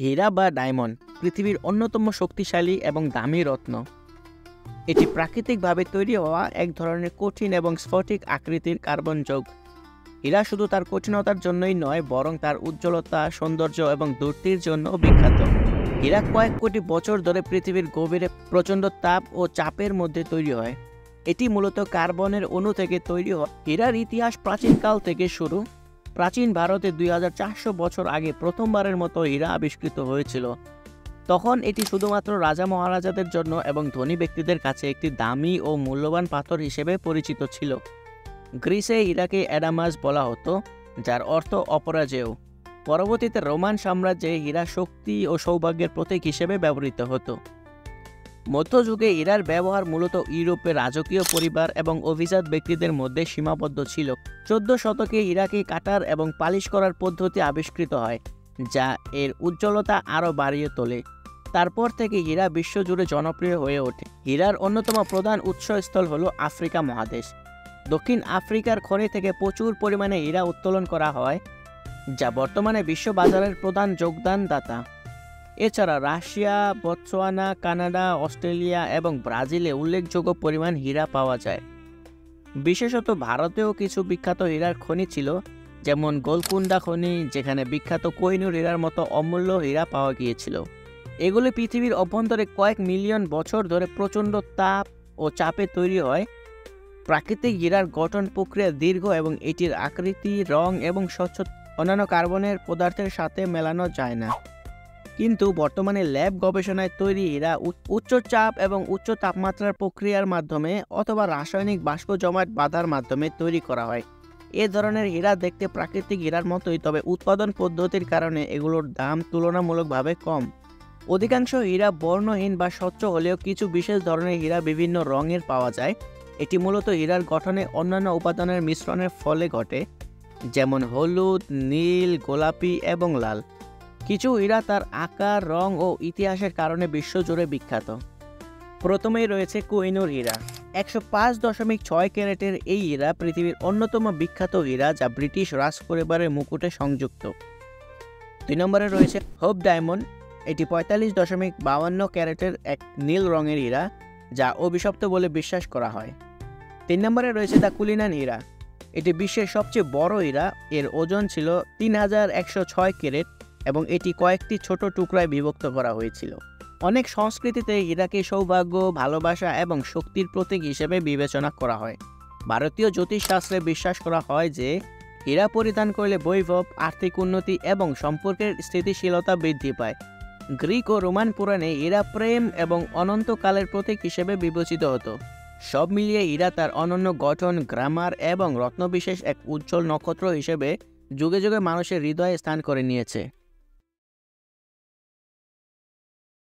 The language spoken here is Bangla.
হীরা বা ডায়মন্ড পৃথিবীর অন্যতম শক্তিশালী এবং দামি রত্ন। এটি প্রাকৃতিকভাবে তৈরি হওয়া এক ধরনের কঠিন এবং স্ফটিক আকৃতির কার্বন যৌগ। হীরা শুধু তার কঠিনতার জন্যই নয়, বরং তার উজ্জ্বলতা, সৌন্দর্য এবং দ্যুতির জন্য বিখ্যাত। হীরা কয়েক কোটি বছর ধরে পৃথিবীর গভীরে প্রচণ্ড তাপ ও চাপের মধ্যে তৈরি হয়। এটি মূলত কার্বনের অণু থেকে তৈরি হয়। হীরার ইতিহাস প্রাচীনকাল থেকে শুরু। প্রাচীন ভারতে 2400 বছর আগে প্রথমবারের মতো হীরা আবিষ্কৃত হয়েছিল। তখন এটি শুধুমাত্র রাজা মহারাজাদের জন্য এবং ধনী ব্যক্তিদের কাছে একটি দামি ও মূল্যবান পাথর হিসেবে পরিচিত ছিল। গ্রিসে হীরাকে অ্যাডামাস বলা হতো, যার অর্থ অপরাজেয়। পরবর্তীতে রোমান সাম্রাজ্যে হীরা শক্তি ও সৌভাগ্যের প্রতীক হিসেবে ব্যবহৃত হতো। মধ্যযুগে হীরার ব্যবহার মূলত ইউরোপের রাজকীয় পরিবার এবং অভিজাত ব্যক্তিদের মধ্যে সীমাবদ্ধ ছিল। 14 শতকে হীরাকে কাটার এবং পালিশ করার পদ্ধতি আবিষ্কৃত হয়, যা এর উজ্জ্বলতা আরও বাড়িয়ে তোলে। তারপর থেকে হীরা বিশ্বজুড়ে জনপ্রিয় হয়ে ওঠে। হীরার অন্যতম প্রধান উৎসস্থল হল আফ্রিকা মহাদেশ। দক্ষিণ আফ্রিকার খনি থেকে প্রচুর পরিমাণে হীরা উত্তোলন করা হয়, যা বর্তমানে বিশ্ব বাজারের প্রধান যোগদানদাতা। এছাড়া রাশিয়া, বতসোয়ানা, কানাডা, অস্ট্রেলিয়া এবং ব্রাজিলে উল্লেখযোগ্য পরিমাণ হীরা পাওয়া যায়। বিশেষত ভারতেও কিছু বিখ্যাত হীরার খনি ছিল, যেমন গোলকুন্ডা খনি, যেখানে বিখ্যাত কোহিনূর হীরার মতো অমূল্য হীরা পাওয়া গিয়েছিল। এগুলি পৃথিবীর অভ্যন্তরে কয়েক মিলিয়ন বছর ধরে প্রচণ্ড তাপ ও চাপে তৈরি হয়। প্রাকৃতিক হীরার গঠন প্রক্রিয়া দীর্ঘ এবং এটির আকৃতি, রং এবং স্বচ্ছতা অন্যান্য কার্বনের পদার্থের সাথে মেলানো যায় না। কিন্তু বর্তমানে ল্যাব গবেষণায় তৈরি হীরা উচ্চ চাপ এবং উচ্চ তাপমাত্রার প্রক্রিয়ার মাধ্যমে অথবা রাসায়নিক বাষ্প জমাট বাঁধার মাধ্যমে তৈরি করা হয়। এ ধরনের হীরা দেখতে প্রাকৃতিক হীরার মতোই, তবে উৎপাদন পদ্ধতির কারণে এগুলোর দাম তুলনামূলকভাবে কম। অধিকাংশ হীরা বর্ণহীন বা স্বচ্ছ হলেও কিছু বিশেষ ধরনের হীরা বিভিন্ন রঙের পাওয়া যায়। এটি মূলত হীরার গঠনে অন্যান্য উপাদানের মিশ্রণের ফলে ঘটে, যেমন হলুদ, নীল, গোলাপি এবং লাল। কিছু হীরা তার আকার, রং ও ইতিহাসের কারণে বিশ্বজুড়ে বিখ্যাত। প্রথমেই রয়েছে কোহিনূর হীরা। 105.6 ক্যারেটের এই হীরা পৃথিবীর অন্যতম বিখ্যাত হীরা, যা ব্রিটিশ রাজ পরিবারের মুকুটে সংযুক্ত। 2 নম্বরে রয়েছে হোপ ডায়মন্ড। এটি 45.52 ক্যারেটের এক নীল রঙের হীরা, যা অভিশপ্ত বলে বিশ্বাস করা হয়। 3 নম্বরে রয়েছে দ্য কুলিনান হীরা। এটি বিশ্বের সবচেয়ে বড় হীরা। এর ওজন ছিল 3106 ক্যারেট এবং এটি কয়েকটি ছোট টুকরায় বিভক্ত করা হয়েছিল। অনেক সংস্কৃতিতে হীরাকে সৌভাগ্য, ভালোবাসা এবং শক্তির প্রতীক হিসেবে বিবেচনা করা হয়। ভারতীয় জ্যোতিষশাস্ত্রে বিশ্বাস করা হয় যে হীরা পরিধান করলে বৈভব, আর্থিক উন্নতি এবং সম্পর্কের স্থিতিশীলতা বৃদ্ধি পায়। গ্রিক ও রোমান পুরাণে হীরা প্রেম এবং অনন্তকালের প্রতীক হিসেবে বিবেচিত হতো। সব মিলিয়ে হীরা তার অনন্য গঠন, গ্রামার এবং রত্নবিশেষ এক উজ্জ্বল নক্ষত্র হিসেবে যুগে যুগে মানুষের হৃদয়ে স্থান করে নিয়েছে।